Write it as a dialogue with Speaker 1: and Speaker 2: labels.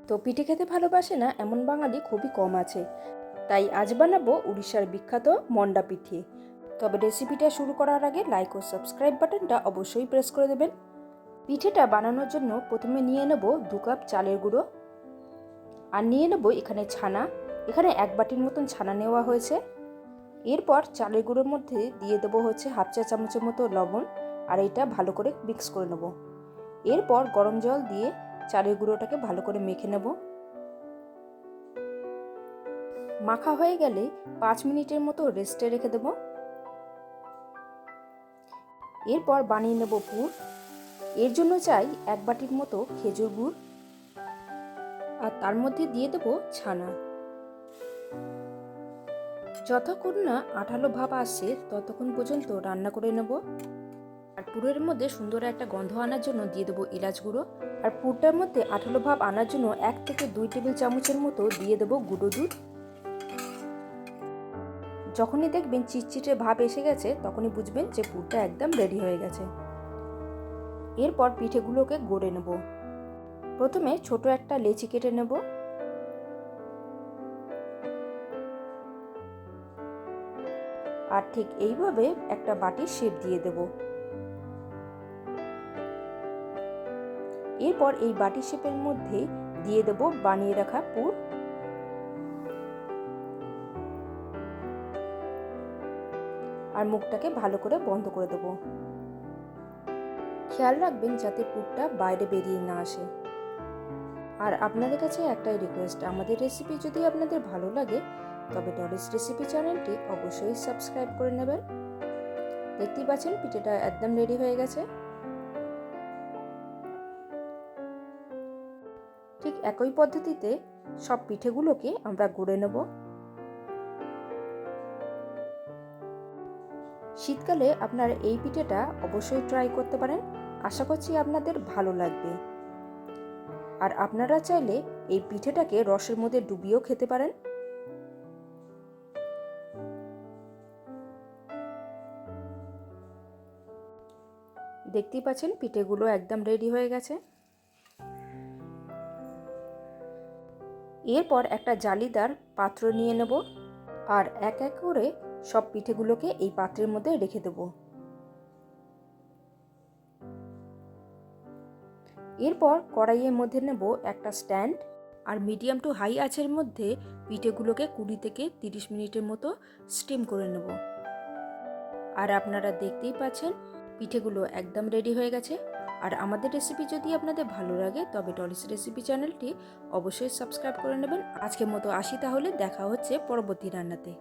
Speaker 1: তো পিঠে খেতে ভালোবাসে না এমন বাঙালি খুবই কম আছে। তাই আজ বানাবো উড়িষ্যার বিখ্যাত মন্ডা পিঠে। তবে রেসিপিটা শুরু করার আগে লাইক ও সাবস্ক্রাইব বাটনটা অবশ্যই প্রেস করে দেবেন। পিঠেটা বানানোর জন্য প্রথমে নিয়ে নেব 2 কাপ চালের গুঁড়ো, আর নিয়ে নেব এখানে ছানা। এখানে 1 বাটির মতন ছানা নেওয়া হয়েছে। এরপর চালের গুঁড়োর মধ্যে দিয়ে দেবো হচ্ছে 1/2 চা চামচের মতো লবণ, আর এটা ভালো করে মিক্স করে নেব। এরপর গরম জল দিয়ে চালের গুঁড়োটাকে ভালো করে মেখে নেব। মাখা হয়ে গেলে 5 মিনিটের মতো রেস্টে রেখে দেব। এরপর বানিয়ে নেব পুর। এর জন্য চাই 1 বাটির মতো খেজুর গুড়, আর তার মধ্যে দিয়ে দেব ছানা। যতক্ষণ না আঠালো ভাব আসছে ততক্ষণ পর্যন্ত রান্না করে নেব। আর পুরের মধ্যে সুন্দর একটা গন্ধ আনার জন্য দিয়ে দেবো এলাচ গুঁড়ো। আর পুরটার মধ্যে আঠালো ভাব আনার জন্য 1 থেকে 2 টেবিল চামচের মতো দিয়ে দেবো গুঁড়ো দুধ। যখনই দেখবেন চিটচিটে ভাব এসে গেছে তখনই বুঝবেন যে পুরটা একদম রেডি হয়ে গেছে। এরপর পিঠেগুলোকে গড়ে নেব। প্রথমে ছোট একটা লেচি কেটে নেব। আর ঠিক এইভাবে একটা বাটির শেপ দিয়ে দেব। এরপর এই বাটি শেপের মধ্যে দিয়ে দেব বানিয়ে রাখা পুর। আর মুখটাকে ভালো করে বন্ধ করে দেব। খেয়াল রাখবেন যাতে পুরটা বাইরে বেরিয়ে না আসে। আর আপনাদের কাছে একটাই রিকোয়েস্ট, আমাদের রেসিপি যদি আপনাদের ভালো লাগে তবে ডলিস রেসিপি চ্যানেলটি অবশ্যই সাবস্ক্রাইব করে নেবেন। দেখতেই পাচ্ছেন পিঠেটা একদম রেডি হয়ে গেছে। ঠিক একই পদ্ধতিতে সব পিঠেগুলোকে আমরা গড়ে নেব। শীতকালে আপনারা এই পিঠেটা অবশ্যই ট্রাই করতে পারেন। আশা করছি আপনাদের ভালো লাগবে। আর আপনারা চাইলে এই পিঠেটাকে রসের মধ্যে ডুবিয়েও খেতে পারেন। দেখতেই পাচ্ছেন পিঠেগুলো একদম রেডি হয়ে গেছে। এরপর একটা জালিদার পাত্র নিয়ে নেব, আর এক এক করে সব পিঠেগুলোকে এই পাত্রের মধ্যে রেখে দেব। এরপর কড়াইয়ের মধ্যে নেব একটা স্ট্যান্ড, আর মিডিয়াম টু হাই আঁচের মধ্যে পিঠেগুলোকে 20 থেকে 30 মিনিটের মতো স্টিম করে নেব। আর আপনারা দেখতেই পাচ্ছেন পিঠেগুলো একদম রেডি হয়ে গেছে। আর আমাদের রেসিপি যদি আপনাদের ভালো লাগে তবে ডলিস রেসিপি চ্যানেলটি অবশ্যই সাবস্ক্রাইব করে নেবেন। আজকের মতো আসি, তাহলে দেখা হচ্ছে পরবর্তী রান্নাতে।